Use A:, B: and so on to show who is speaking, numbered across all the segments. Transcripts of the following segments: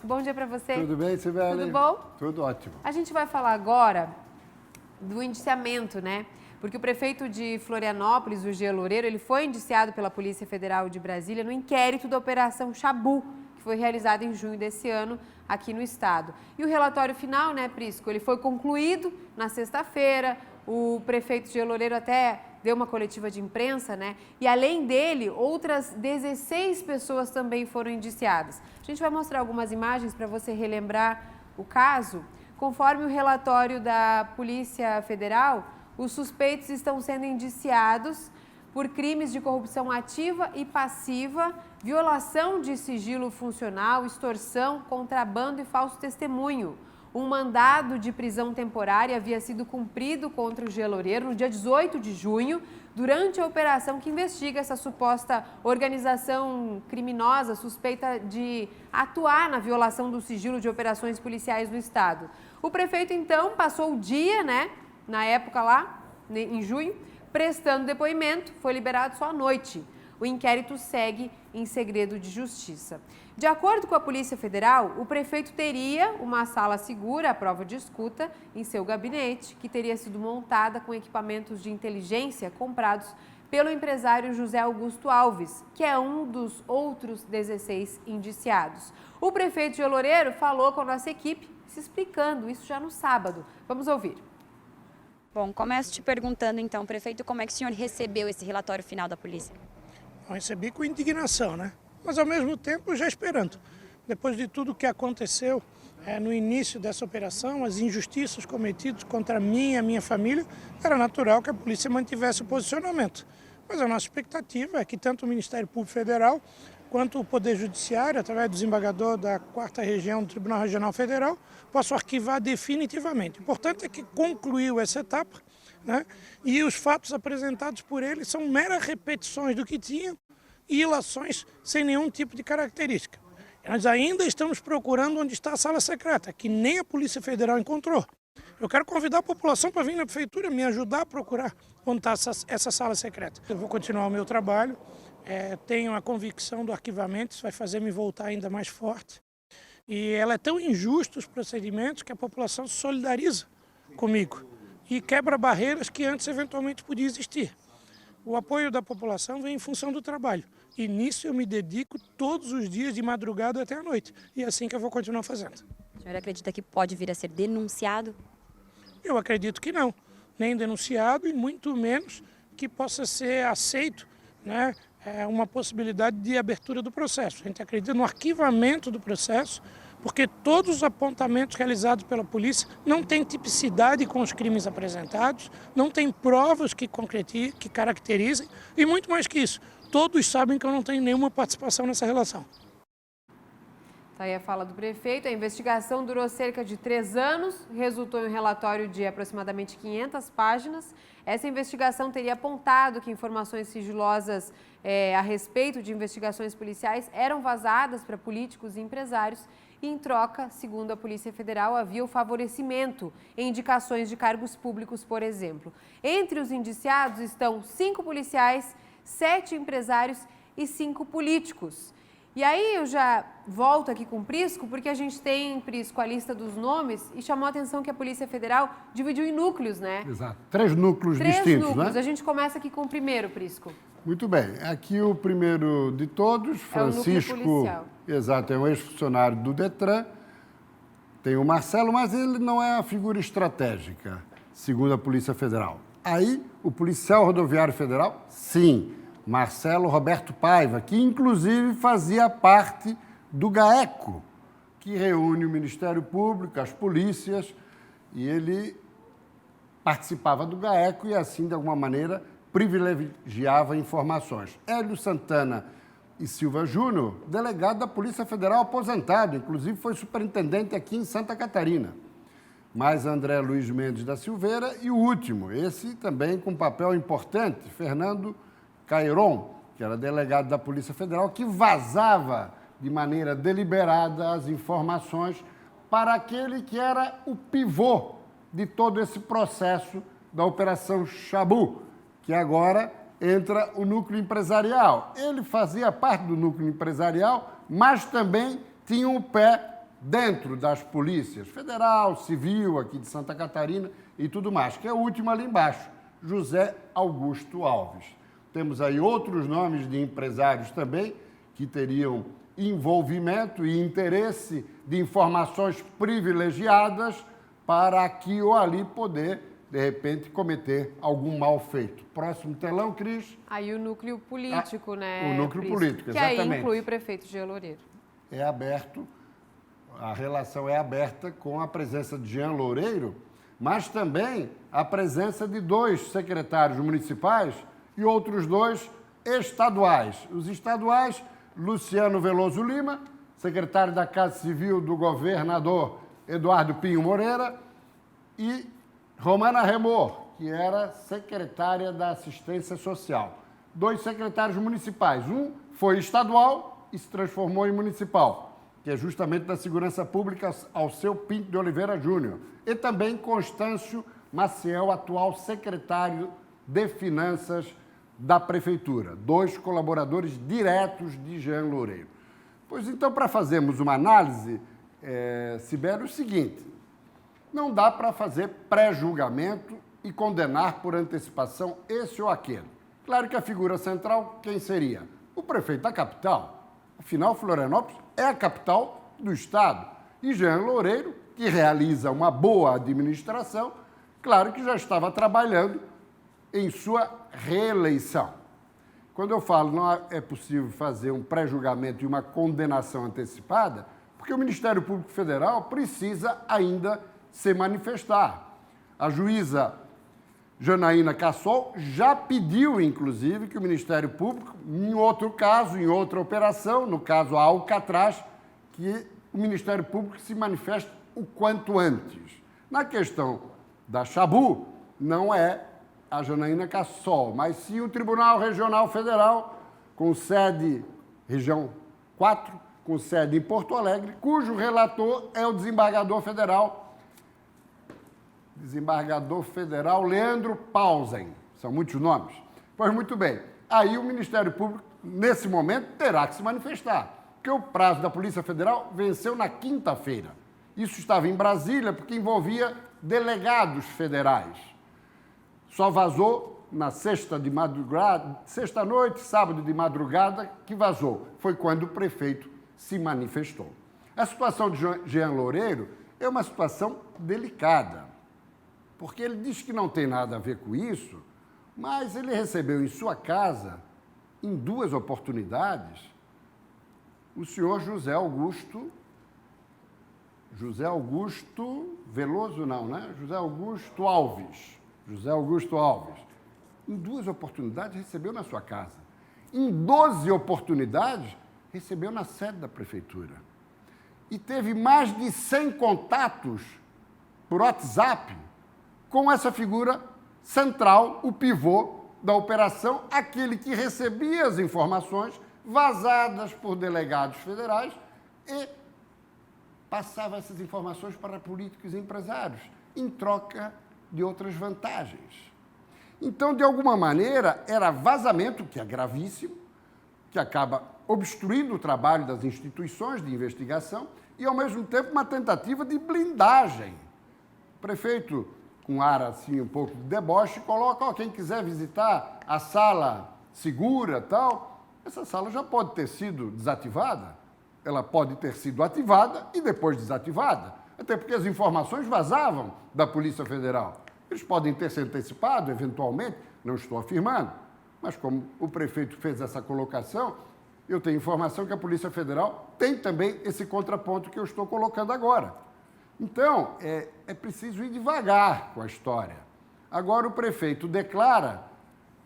A: Bom dia para você.
B: Tudo bem, Sibeli?
A: Tudo bom?
B: Tudo ótimo.
A: A gente vai falar agora do indiciamento, né? Porque o prefeito de Florianópolis, o Jean Loureiro, ele foi indiciado pela Polícia Federal de Brasília no inquérito da Operação Chabu, que foi realizada em junho desse ano aqui no estado. E o relatório final, né, Prisco, ele foi concluído na sexta-feira. O prefeito Jean Loureiro até deu uma coletiva de imprensa, né? E além dele, outras 16 pessoas também foram indiciadas. A gente vai mostrar algumas imagens para você relembrar o caso. Conforme o relatório da Polícia Federal, os suspeitos estão sendo indiciados por crimes de corrupção ativa e passiva, violação de sigilo funcional, extorsão, contrabando e falso testemunho. Um mandado de prisão temporária havia sido cumprido contra o Jean Loureiro no dia 18 de junho, durante a operação que investiga essa suposta organização criminosa suspeita de atuar na violação do sigilo de operações policiais no estado. O prefeito, então, passou o dia, né, na época lá, em junho, prestando depoimento, foi liberado só à noite. O inquérito segue em segredo de justiça. De acordo com a Polícia Federal, o prefeito teria uma sala segura à prova de escuta em seu gabinete, que teria sido montada com equipamentos de inteligência comprados pelo empresário José Augusto Alves, que é um dos outros 16 indiciados. O prefeito Jean Loureiro falou com a nossa equipe, se explicando isso já no sábado. Vamos ouvir.
C: Bom, começo te perguntando então, prefeito, como é que o senhor recebeu esse relatório final da polícia?
D: Eu recebi com indignação, né? Mas ao mesmo tempo já esperando. Depois de tudo que aconteceu no início dessa operação, as injustiças cometidas contra mim e a minha família, era natural que a polícia mantivesse o posicionamento. Mas a nossa expectativa é que tanto o Ministério Público Federal quanto o Poder Judiciário, através do desembargador da 4ª Região do Tribunal Regional Federal, possam arquivar definitivamente. O importante é que concluiu essa etapa, né? E os fatos apresentados por ele são meras repetições do que tinham e ilações sem nenhum tipo de característica. Nós ainda estamos procurando onde está a sala secreta, que nem a Polícia Federal encontrou. Eu quero convidar a população para vir na prefeitura me ajudar a procurar onde está essa sala secreta. Eu vou continuar o meu trabalho, tenho a convicção do arquivamento, isso vai fazer me voltar ainda mais forte. E ela é tão injusta os procedimentos que a população se solidariza comigo e quebra barreiras que antes eventualmente podiam existir. O apoio da população vem em função do trabalho e nisso eu me dedico todos os dias de madrugada até a noite e é assim que eu vou continuar fazendo.
C: O senhor acredita que pode vir a ser denunciado?
D: Eu acredito que não, nem denunciado e muito menos que possa ser aceito, né, uma possibilidade de abertura do processo. A gente acredita no arquivamento do processo, porque todos os apontamentos realizados pela polícia não têm tipicidade com os crimes apresentados, não tem provas que caracterizem e muito mais que isso, todos sabem que eu não tenho nenhuma participação nessa relação.
A: Tá aí a fala do prefeito. A investigação durou cerca de 3 anos, resultou em um relatório de aproximadamente 500 páginas. Essa investigação teria apontado que informações sigilosas a respeito de investigações policiais eram vazadas para políticos e empresários e, em troca, segundo a Polícia Federal, havia o favorecimento em indicações de cargos públicos, por exemplo. Entre os indiciados estão 5 policiais, 7 empresários e 5 políticos. E aí eu já volto aqui com o Prisco, porque a gente tem, Prisco, a lista dos nomes e chamou a atenção que a Polícia Federal dividiu em núcleos, né?
B: Exato. 3 núcleos distintos,
A: 3 núcleos.
B: né?
A: A gente começa aqui com o primeiro, Prisco.
B: Muito bem. Aqui o primeiro de todos, Francisco.
A: É o núcleo policial.
B: Exato, é um ex-funcionário do Detran. Tem o Marcelo, mas ele não é a figura estratégica, segundo a Polícia Federal. Aí, o policial rodoviário federal, sim. Marcelo Roberto Paiva, que inclusive fazia parte do GAECO, que reúne o Ministério Público, as polícias, e ele participava do GAECO e assim, de alguma maneira, privilegiava informações. Hélio Santana e Silva Júnior, delegado da Polícia Federal aposentado, inclusive foi superintendente aqui em Santa Catarina. Mais André Luiz Mendes da Silveira e o último, esse também com papel importante, Fernando Cairon, que era delegado da Polícia Federal, que vazava de maneira deliberada as informações para aquele que era o pivô de todo esse processo da Operação Chabu, que agora entra o núcleo empresarial. Ele fazia parte do núcleo empresarial, mas também tinha um pé dentro das polícias federal, civil, aqui de Santa Catarina e tudo mais, que é o último ali embaixo, José Augusto Alves. Temos aí outros nomes de empresários também que teriam envolvimento e interesse de informações privilegiadas para aqui ou ali poder, de repente, cometer algum mal feito. Próximo telão, Cris.
A: Aí o núcleo político, né?
B: O núcleo
A: Prisco?
B: político,
A: que
B: exatamente.
A: aí inclui o prefeito Jean Loureiro.
B: É aberto, a relação é aberta com a presença de Jean Loureiro, mas também a presença de 2 secretários municipais e outros 2 estaduais. Os estaduais, Luciano Veloso Lima, secretário da Casa Civil do governador Eduardo Pinho Moreira, e Romana Remor, que era secretária da Assistência Social. 2 secretários municipais. Um foi estadual e se transformou em municipal, que é justamente da Segurança Pública, Alceu Pinto de Oliveira Júnior. E também Constâncio Maciel, atual secretário de Finanças da Prefeitura. 2 colaboradores diretos de Jean Loureiro. Pois então, para fazermos uma análise, Sibeli, é o seguinte: não dá para fazer pré-julgamento e condenar por antecipação esse ou aquele. Claro que a figura central, quem seria? O prefeito da capital. Afinal, Florianópolis é a capital do estado. E Jean Loureiro, que realiza uma boa administração, claro que já estava trabalhando em sua reeleição. Quando eu falo não é possível fazer um pré-julgamento e uma condenação antecipada, porque o Ministério Público Federal precisa ainda se manifestar. A juíza Janaína Cassol já pediu, inclusive, que o Ministério Público, em outro caso, em outra operação, no caso a Alcatraz, que o Ministério Público se manifeste o quanto antes. Na questão da Xabu, não é a Janaína Cassol, mas sim o Tribunal Regional Federal, com sede, região 4, com sede em Porto Alegre, cujo relator é o desembargador federal Leandro Pausen. São muitos nomes. Pois muito bem, aí o Ministério Público, nesse momento, terá que se manifestar, porque o prazo da Polícia Federal venceu na quinta-feira. Isso estava em Brasília, porque envolvia delegados federais. Só vazou na sexta-noite, sábado de madrugada, que vazou. Foi quando o prefeito se manifestou. A situação de Jean Loureiro é uma situação delicada, porque ele diz que não tem nada a ver com isso, mas ele recebeu em sua casa, em 2 oportunidades, o senhor José Augusto Veloso, não, né? José Augusto Alves. Em 2 oportunidades, recebeu na sua casa. Em 12 oportunidades, recebeu na sede da prefeitura. E teve mais de 100 contatos por WhatsApp com essa figura central, o pivô da operação, aquele que recebia as informações vazadas por delegados federais e passava essas informações para políticos e empresários, em troca de outras vantagens. Então, de alguma maneira, era vazamento, que é gravíssimo, que acaba obstruindo o trabalho das instituições de investigação e, ao mesmo tempo, uma tentativa de blindagem. O prefeito, com ar assim um pouco de deboche, coloca, quem quiser visitar a sala segura, tal, essa sala já pode ter sido desativada, ela pode ter sido ativada e depois desativada, até porque as informações vazavam da Polícia Federal. Eles podem ter se antecipado, eventualmente, não estou afirmando, mas como o prefeito fez essa colocação, eu tenho informação que a Polícia Federal tem também esse contraponto que eu estou colocando agora. Então, é preciso ir devagar com a história. Agora, o prefeito declara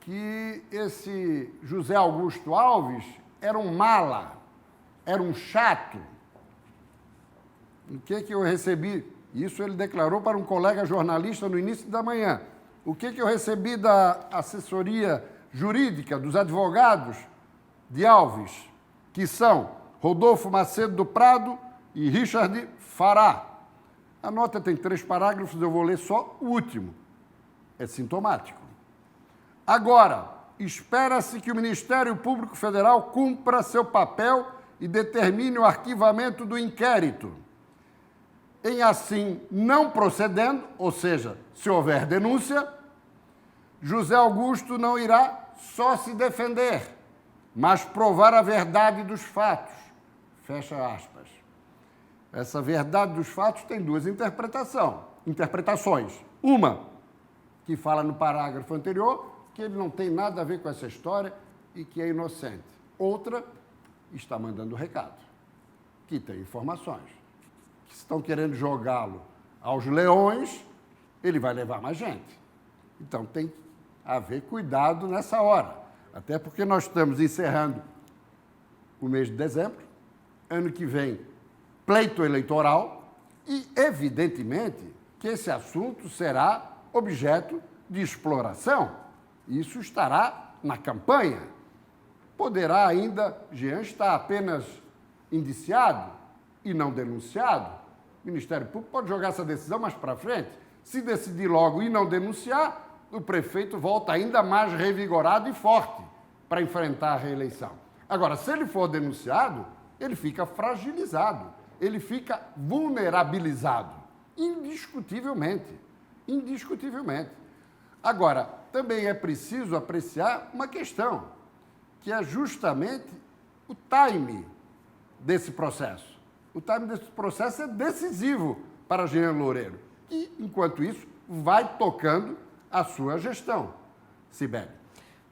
B: que esse José Augusto Alves era um mala, era um chato. O que eu recebi? Isso ele declarou para um colega jornalista no início da manhã. O que eu recebi da assessoria jurídica dos advogados de Alves, que são Rodolfo Macedo do Prado e Richard Fará. A nota tem 3 parágrafos, eu vou ler só o último. É sintomático. Agora, espera-se que o Ministério Público Federal cumpra seu papel e determine o arquivamento do inquérito. Em assim não procedendo, ou seja, se houver denúncia, José Augusto não irá só se defender, mas provar a verdade dos fatos. Fecha aspas. Essa verdade dos fatos tem duas interpretações. Uma, que fala no parágrafo anterior, que ele não tem nada a ver com essa história e que é inocente. Outra, está mandando recado, que tem informações. Que estão querendo jogá-lo aos leões, ele vai levar mais gente. Então, tem que haver cuidado nessa hora. Até porque nós estamos encerrando o mês de dezembro, ano que vem, pleito eleitoral, e, evidentemente, que esse assunto será objeto de exploração. Isso estará na campanha. Poderá ainda, Jean está apenas indiciado e não denunciado. O Ministério Público pode jogar essa decisão mais para frente. Se decidir logo e não denunciar, o prefeito volta ainda mais revigorado e forte para enfrentar a reeleição. Agora, se ele for denunciado, ele fica fragilizado, ele fica vulnerabilizado, indiscutivelmente. Indiscutivelmente. Agora, também é preciso apreciar uma questão, que é justamente o time desse processo. O time desse processo é decisivo para Jean Loureiro, que, enquanto isso, vai tocando a sua gestão. Sibeli,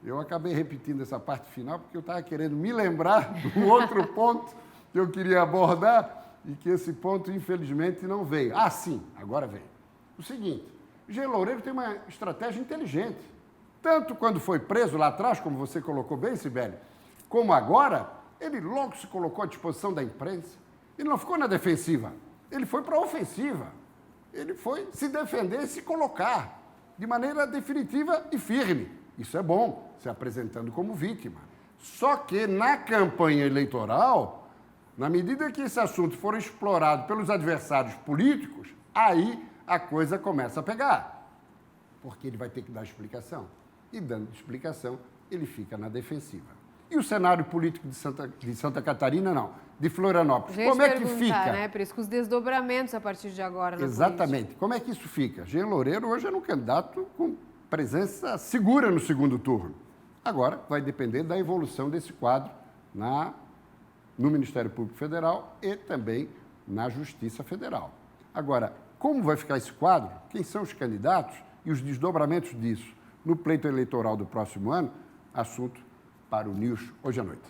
B: eu acabei repetindo essa parte final porque eu estava querendo me lembrar do outro ponto que eu queria abordar e que esse ponto, infelizmente, não veio. Ah, sim, agora veio. O seguinte, Jean Loureiro tem uma estratégia inteligente. Tanto quando foi preso lá atrás, como você colocou bem, Sibeli, como agora, ele logo se colocou à disposição da imprensa. Ele não ficou na defensiva, ele foi para a ofensiva. Ele foi se defender e se colocar de maneira definitiva e firme. Isso é bom, se apresentando como vítima. Só que na campanha eleitoral, na medida que esse assunto for explorado pelos adversários políticos, aí a coisa começa a pegar. Porque ele vai ter que dar explicação. E dando explicação, ele fica na defensiva. E o cenário político de Santa Catarina, não. De Florianópolis. Como é que fica?
A: Né? Por isso que os desdobramentos a partir de agora.
B: Exatamente. Política. Como é que isso fica? Jean Loureiro hoje é um candidato com presença segura no segundo turno. Agora vai depender da evolução desse quadro no Ministério Público Federal e também na Justiça Federal. Agora, como vai ficar esse quadro? Quem são os candidatos e os desdobramentos disso no pleito eleitoral do próximo ano? Assunto para o News hoje à noite.